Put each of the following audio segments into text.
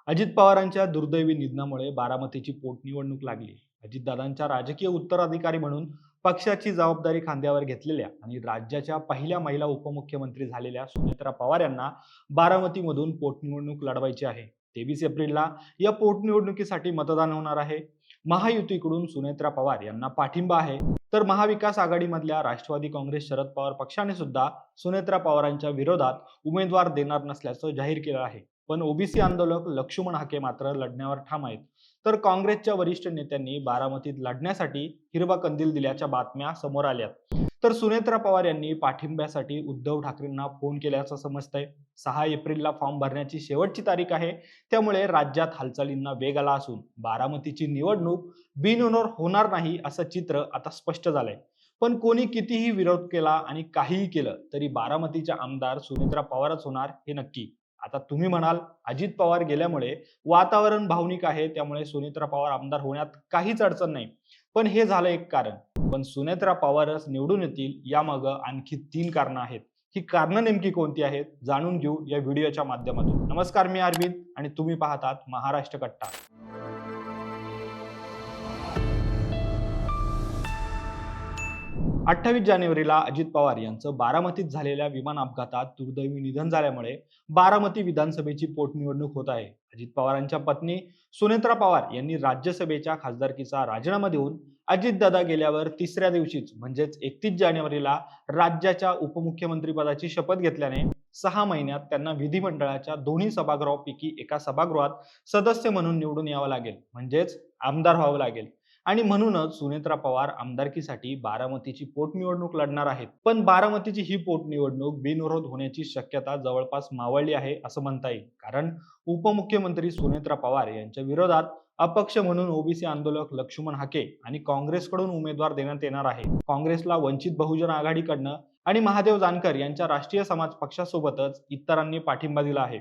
अजित पवारांच्या दुर्दैवी निधनामुळे बारामतीची पोटनिवडणूक लागली. अजितदादांच्या राजकीय उत्तराधिकारी म्हणून पक्षाची जबाबदारी खांद्यावर घेतलेल्या आणि राज्याच्या पहिल्या महिला उपमुख्यमंत्री झालेल्या सुनेत्रा पवार यांना बारामतीमधून पोटनिवडणूक लढवायची आहे. 23 एप्रिलला या पोटनिवडणुकीसाठी मतदान होणार आहे. महायुतीकडून सुनेत्रा पवार यांना पाठिंबा आहे, तर महाविकास आघाडीमधल्या राष्ट्रवादी काँग्रेस शरद पवार पक्षाने सुद्धा सुनेत्रा पवारांच्या विरोधात उमेदवार देणार नसल्याचं जाहीर केलं आहे. पण ओबीसी आंदोलक लक्ष्मण हाके मात्र लढण्यावर ठाम आहेत. तर काँग्रेसच्या वरिष्ठ नेत्यांनी बारामतीत लढण्यासाठी हिरवा कंदील दिल्याच्या बातम्या समोर आल्यात. तर सुनेत्रा पवार यांनी पाठिंब्यासाठी उद्धव ठाकरेंना फोन केल्याचं समजतंय. 6 एप्रिलला फॉर्म भरण्याची शेवटची तारीख आहे. त्यामुळे राज्यात हालचालींना वेग आला असून बारामतीची निवडणूक बिनविरोध होणार नाही असं चित्र आता स्पष्ट झालंय. पण कोणी कितीही विरोध केला आणि काहीही केलं तरी बारामतीच्या आमदार सुनेत्रा पवारच होणार हे नक्की. आता तुम्ही म्हणाल, अजित पवार गेल्यामुळे वातावरण भावनिक आहे, त्यामुळे सुनेत्रा पवार आमदार होण्यात काहीच अडचण नाही. पण हे झालं एक कारण. पण सुनेत्रा पवारच निवडून येतील यामागं आणखी 3 कारणं आहेत. ही कारणं नेमकी कोणती आहेत जाणून घेऊ या व्हिडिओच्या माध्यमातून. नमस्कार, मी अरविंद आणि तुम्ही पाहतात महाराष्ट्र कट्टा. 28 जानेवारीला अजित पवार यांचं बारामतीत झालेल्या विमान अपघातात दुर्दैवी निधन झाल्यामुळे बारामती विधानसभेची पोटनिवडणूक होत आहे. अजित पवारांच्या पत्नी सुनेत्रा पवार यांनी राज्यसभेच्या खासदारकीचा राजीनामा देऊन अजितदादा गेल्यावर तिसऱ्या दिवशीच म्हणजेच 31 जानेवारीला राज्याच्या उपमुख्यमंत्रीपदाची शपथ घेतल्याने 6 महिन्यात त्यांना विधिमंडळाच्या दोन्ही सभागृहापैकी एका सभागृहात सदस्य म्हणून निवडून यावं लागेल, म्हणजेच आमदार व्हावं लागेल. आणि म्हणूनच सुनेत्रा पवार आमदारकीसाठी बारामतीची पोटनिवडणूक लढणार आहेत. पण बारामतीची ही पोटनिवडणूक बिनविरोध होण्याची शक्यता जवळपास मावळली आहे असं म्हणता येईल. कारण उपमुख्यमंत्री सुनेत्रा पवार यांच्या विरोधात अपक्ष म्हणून ओबीसी आंदोलक लक्ष्मण हाके आणि काँग्रेसकडून उमेदवार देण्यात येणार आहे. काँग्रेसला वंचित बहुजन आघाडीकडनं आणि महादेव जानकर यांच्या राष्ट्रीय समाज पक्षासोबतच इतरांनी पाठिंबा दिला आहे.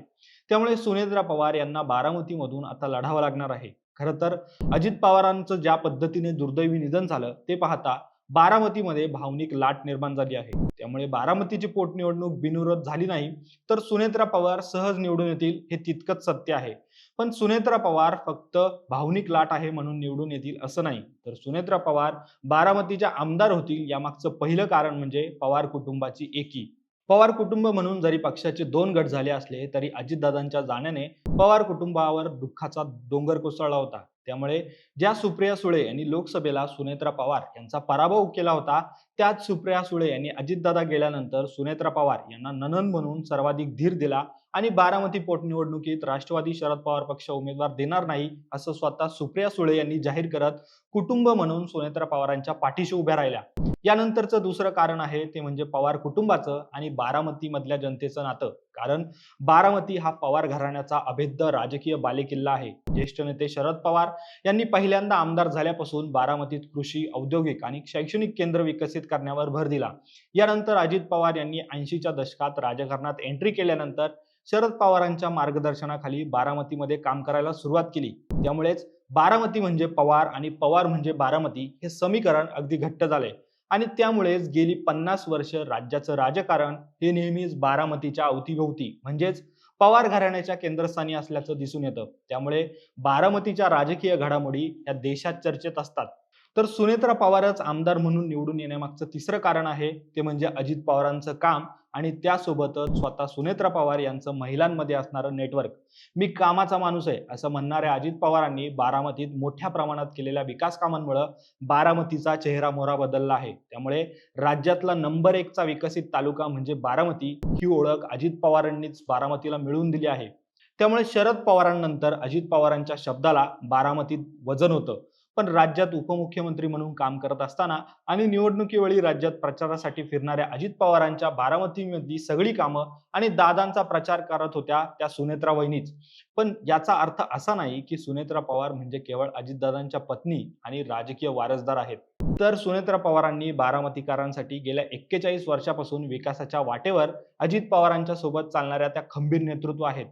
त्यामुळे सुनेत्रा पवार यांना बारामतीमधून आता लढावं लागणार आहे. खरं तर अजित पवारांचं ज्या पद्धतीने दुर्दैवी निधन झालं ते पाहता बारामतीमध्ये भावनिक लाट निर्माण झाली आहे. त्यामुळे बारामतीची पोटनिवडणूक बिनविरोध झाली नाही तर सुनेत्रा पवार सहज निवडून येतील हे तितकंच सत्य आहे. पण सुनेत्रा पवार फक्त भावनिक लाट आहे म्हणून निवडून येतील असं नाही, तर सुनेत्रा पवार बारामतीच्या आमदार होतील यामागचं पहिलं कारण म्हणजे पवार कुटुंबाची एकी. पवार कुटुंब म्हणून जरी पक्षाचे 2 गट झाले असले तरी अजितदादांच्या जाण्याने पवार कुटुंबावर दुःखाचा डोंगर कोसळला होता. त्यामुळे ज्या सुप्रिया सुळे यांनी लोकसभेला सुनेत्रा पवार यांचा पराभव केला होता, त्याच सुप्रिया सुळे यांनी अजितदादा गेल्यानंतर सुनेत्रा पवार यांना नणंद म्हणून सर्वाधिक धीर दिला आणि बारामती पोटनिवडणुकीत राष्ट्रवादी शरद पवार पक्ष उमेदवार देणार नाही असं स्वतः सुप्रिया सुळे यांनी जाहीर करत कुटुंब म्हणून सुनेत्रा पवारांच्या पाठीशी उभ्या राहिल्या. यानंतरचं दुसरं कारण आहे ते म्हणजे पवार कुटुंबाचं आणि बारामती मधल्या जनतेचं नातं. कारण बारामती हा पवार घराण्याचा अभेद्य राजकीय बालेकिल्ला आहे. ज्येष्ठ नेते शरद पवार यांनी पहिल्यांदा आमदार झाल्यापासून बारामतीत कृषी, औद्योगिक आणि शैक्षणिक केंद्र विकसित करण्यावर भर दिला. यानंतर अजित पवार यांनी 80च्या दशकात राजकारणात एंट्री केल्यानंतर शरद पवारांच्या मार्गदर्शनाखाली बारामतीमध्ये काम करायला सुरुवात केली. त्यामुळेच बारामती म्हणजे पवार आणि पवार म्हणजे बारामती हे समीकरण अगदी घट्ट झाले आणि त्यामुळेच गेली 50 वर्ष राज्याचं राजकारण हे नेहमीच बारामतीच्या अवतीभोवती म्हणजेच पवार घराण्याच्या केंद्रस्थानी असल्याचं दिसून येतं. त्यामुळे बारामतीच्या राजकीय घडामोडी या देशात चर्चेत असतात. तर सुनेत्रा पवारच आमदार म्हणून निवडून येण्यामागचं तिसरं कारण आहे ते म्हणजे अजित पवारांचं काम आणि त्यासोबतच स्वतः सुनेत्रा पवार यांचं महिलांमध्ये असणारं नेटवर्क. मी कामाचा माणूस आहे असं म्हणणाऱ्या अजित पवारांनी बारामतीत मोठ्या प्रमाणात केलेल्या विकास कामांमुळे बारामतीचा चेहरा मोहरा बदलला आहे. त्यामुळे राज्यातला नंबर 1चा विकसित तालुका म्हणजे बारामती ही ओळख अजित पवारांनीच बारामतीला मिळवून दिली आहे. त्यामुळे शरद पवारांनंतर अजित पवारांच्या शब्दाला बारामतीत वजन होतं. पण राज्यात उपमुख्यमंत्री म्हणून काम करत असताना आणि निवडणुकीवेळी राज्यात प्रचारासाठी फिरणाऱ्या अजित पवारांच्या बारामतीमधली सगळी कामं आणि दादांचा प्रचार करत होत्या त्या सुनेत्रा वहिनीच. पण याचा अर्थ असा नाही की सुनेत्रा पवार म्हणजे केवळ अजितदादांच्या पत्नी आणि राजकीय वारसदार आहेत. तर सुनेत्रा पवारांनी बारामतीकरांसाठी गेल्या 41 वर्षापासून विकासाच्या वाटेवर अजित पवारांच्या सोबत चालणाऱ्या त्या खंबीर नेतृत्व आहेत.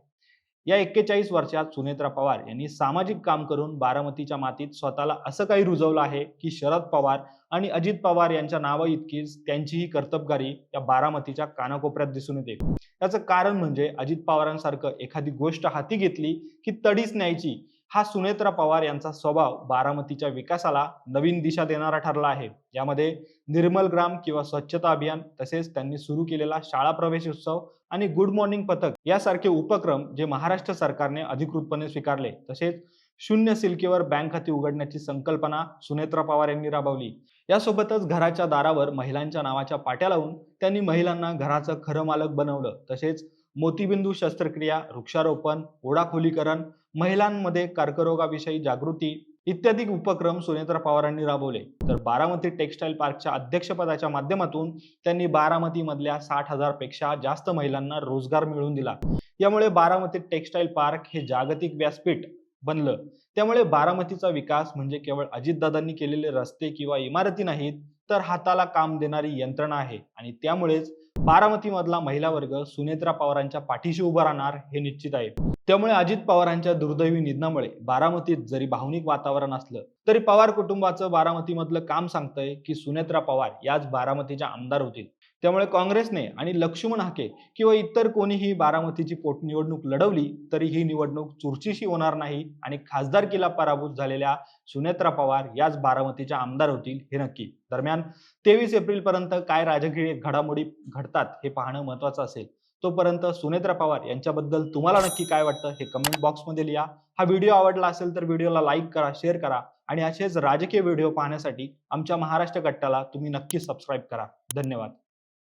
या 41 वर्षात सुनेत्रा पवार यांनी सामाजिक काम करून बारामतीच्या मातीत स्वतःला असं काही रुजवलं आहे की शरद पवार आणि अजित पवार यांच्या नावाइतकीच त्यांचीही कर्तबगारी या बारामतीच्या कानाकोपऱ्यात दिसून येते. याचं कारण म्हणजे अजित पवारांसारखं एखादी गोष्ट हाती घेतली की तडीच न्यायची हा सुनेत्रा पवार यांचा स्वभाव बारामतीच्या विकासाला नवीन दिशा देणारा ठरला आहे. यामध्ये निर्मल ग्राम किंवा स्वच्छता अभियान, तसेच त्यांनी सुरू केलेला शाळा प्रवेश उत्सव आणि गुड मॉर्निंग पथक यासारखे उपक्रम जे महाराष्ट्र सरकारने अधिकृतपणे स्वीकारले, तसेच शून्य सिल्केवर बँक खाती उघडण्याची संकल्पना सुनेत्रा पवार यांनी राबवली. यासोबतच घराच्या दारावर महिलांच्या नावाच्या पाट्या लावून त्यांनी महिलांना घराचं खरं मालक बनवलं. तसेच मोतीबिंदू शस्त्रक्रिया, वृक्षारोपण, ओढाखोलीकरण, महिलांमध्ये कर्करोगाविषयी जागृती इत्यादी उपक्रम सुनेत्रा पवारांनी राबवले. तर बारामती टेक्सटाईल पार्कच्या अध्यक्षपदाच्या माध्यमातून त्यांनी बारामतीमधल्या 60,000 पेक्षा जास्त महिलांना रोजगार मिळवून दिला. यामुळे बारामती टेक्सटाईल पार्क हे जागतिक व्यासपीठ बनलं. त्यामुळे बारामतीचा विकास म्हणजे केवळ अजितदादांनी केलेले रस्ते किंवा इमारती नाहीत, तर हाताला काम देणारी यंत्रणा आहे. आणि त्यामुळेच बारामतीमधला महिला वर्ग सुनेत्रा पवारांच्या पाठीशी उभा राहणार हे निश्चित आहे. त्यामुळे अजित पवारांच्या दुर्दैवी निधनामुळे बारामतीत जरी भावनिक वातावरण असलं तरी पवार कुटुंबाचं बारामतीमधलं काम सांगतंय की सुनेत्रा पवार याच बारामतीच्या आमदार होतील. त्यामुळे काँग्रेसने आणि लक्ष्मण हाके किंवा इतर कोणीही बारामतीची पोटनिवडणूक लढवली तरी ही निवडणूक चुरशीशी होणार नाही आणि खासदारकीला पराभूत झालेल्या सुनेत्रा पवार याच बारामतीच्या आमदार होतील हे नक्की. दरम्यान 23 एप्रिल पर्यंत काय राजकीय घडामोडी घडतात हे पाहणं महत्त्वाचं असेल. तोपर्यंत सुनेत्रा पवार यांच्याबद्दल तुम्हाला नक्की काय वाटतं हे कमेंट बॉक्समध्ये लिहा. हा व्हिडिओ आवडला असेल तर व्हिडिओला लाईक करा, शेअर करा आणि असेच राजकीय व्हिडिओ पाहण्यासाठी आमच्या महाराष्ट्र कट्टाला तुम्ही नक्की सबस्क्राईब करा. धन्यवाद.